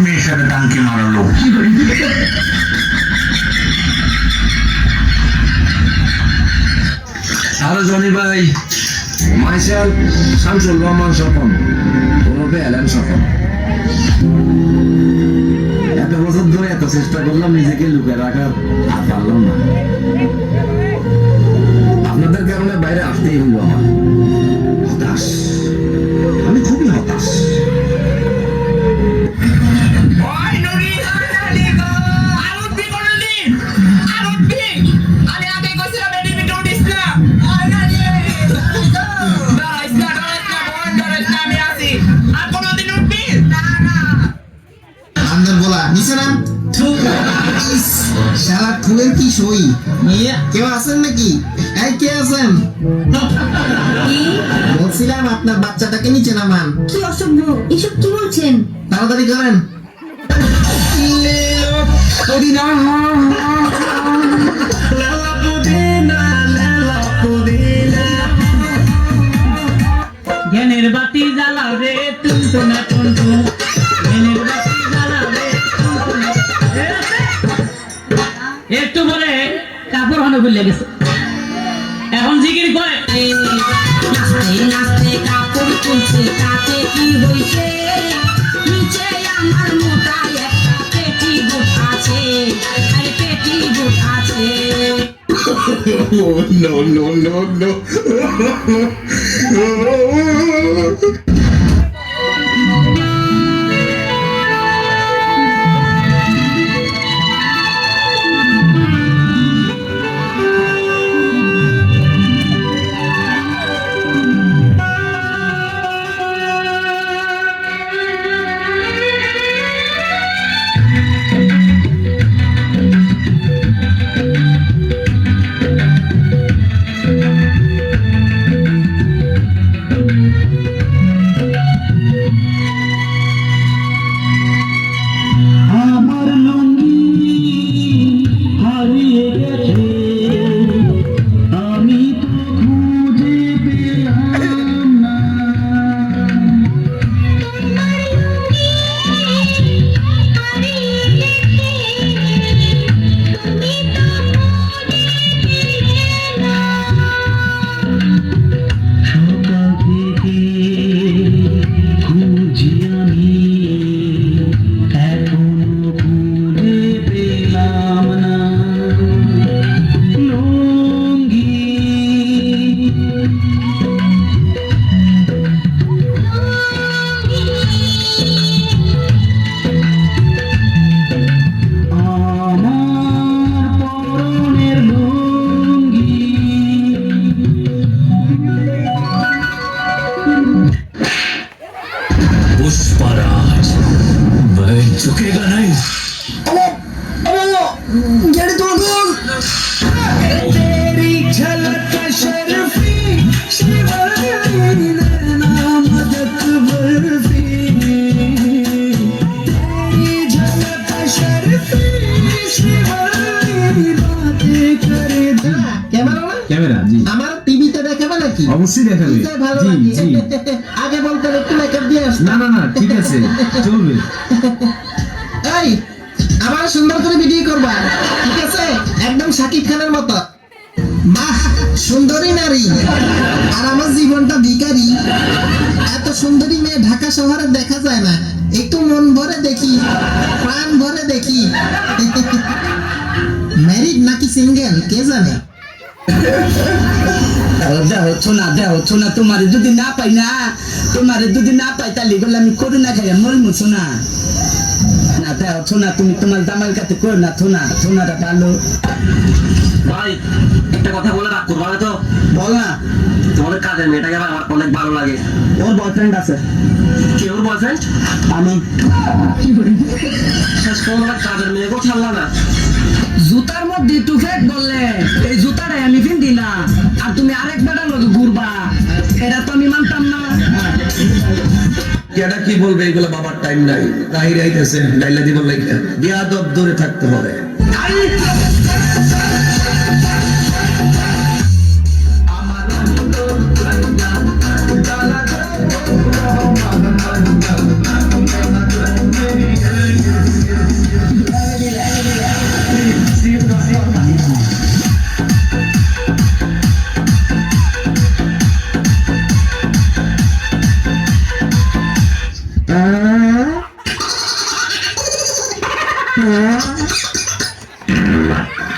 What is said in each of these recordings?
মেয়ের সাথে টাঙ্কি মারালো। আরো জনি ভাই, মাইসেল শামসুল রহমান স্বপন, ওরফে এলেন স্বপন। এত বছর ধরে এত চেষ্টা করলাম নিজেকে লুকে রাখার, আর পারলাম না। আপনাদের কারণে বাইরে আসতেই হইল আমার। হতাশ, আমি খুবই হতাশ। শালা খুবের কি সই, কেউ আছেন নাকি? এই কে আছেন? বলছিলাম আপনার বাচ্চাটাকে নিচে নামান। কি অসভ্য, এসব কি বলছেন? তাড়াতাড়ি করেন। জ্ঞানের বাতি জ্বালাবে টুনটু না টুনটু, জ্ঞানের বাতি জ্বালাবে টুনটু না। একটু পরে কাপড় হানো খুলে গেছে, এখন জিকির করে নাচতে নাচতে কাপড় তুলছে, তাতে কি হইছে? নিচে আমার মোটা একটা পেটি বুট আছে, আরে পেটি বুট আছে। Oh, no, no, no, no. আমার লুঙ্গি হারিয়ে গেছে, আমি তো খুঁজে পেলাম না। সকাল থেকে খুঁজি আমি, এখনো খুঁজে পেলাম না লুঙ্গি। আমার পরনের লুঙ্গি। पुष्पराज, मैं झुकेगा नहीं। तेरी झलक शर्फी, शिवानी नैना मदद बर्फी। तेरी झलक शर्फी, शिवानी बातें करे दिल। ক্যামেরা না? ক্যামেরা জি, আমার টিভিতে দেখাবে নাকি? অবশ্যই দেখাবে। এটাই ভালো জি নাকি? জি, আগে বলতেন একটু মেকআপ দিয়ে আসতাম। না না না, ঠিক আছে, চলবে। এই, আবার সুন্দর করে ভিডিও করবা, ঠিক আছে? একদম শাকিব খানের মতো। বাহ, সুন্দরী নারী, আর আমার জীবনটা ভিখারি। এত সুন্দরী মেয়ে ঢাকা শহরে দেখা যায় না। একটু মন ভরে দেখি, প্রাণ ভরে দেখি। ম্যারিড নাকি সিঙ্গেল কে জানে? দেহ না তোমার যদি না পাই না, তোমার যদি না পাই তাহলে বলে আমি করোনা খাই মরমু শোনা না। দেহ না তুমি তোমার দামাল কাছে করো না, থোনাটা ভালো। ভাই একটা কথা বলে রাখ করবা না তো? বল না। তোমাদের কাজের মেয়েটাকে আমার অনেক ভালো লাগে। ওর বয়ফ্রেন্ড আছে। কে ওর বয়ফ্রেন্ড? আমি। শেষ পর্যন্ত কাজের মেয়েকেও ছাড়লা না। জুতার মধ্যে একটু ফেক বললে, এই জুতাটাই আমি পিন্দি না, আর তুমি আরেক বেটার লোক ঘুরবা, এটা তো আমি মানতাম না। কেডা কি বলবে এগুলো বাবার টাইম নাই। তাহির আইতেছে ডাইলা দিব লাগে, বিয়াদব দূরে থাকতে হবে।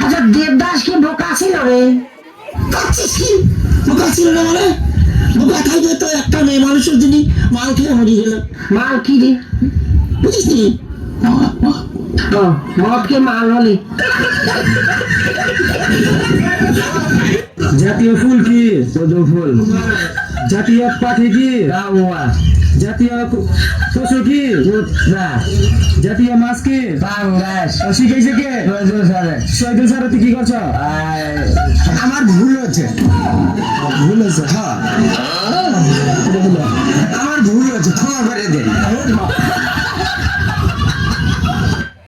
আচ্ছা দেবদাস কি বোকা ছিল রে? কাচ্ছিস কি বোকা ছিল না মানে বোকা খাইবে তো একটা মেয়ে মানুষের যিনি মাল খেয়ে মরি গেল মাল কি রে? বুঝিস নি ও, মদকে মাল বলে। জাতীয় ফুল কি? পদ্ম ফুল। জাতীয় পাখি কি? কাউয়া। জাতীয় পশু কি? কুত্তা। জাতীয় মাছ কি? পাঙ্গাস। শিখাইছে কে? শহীদুল স্যার তুই কি করছ? আমার ভুল হচ্ছে। ভুল হচ্ছে? হ্যাঁ আমার ভুল হচ্ছে, ক্ষমা করে দেন।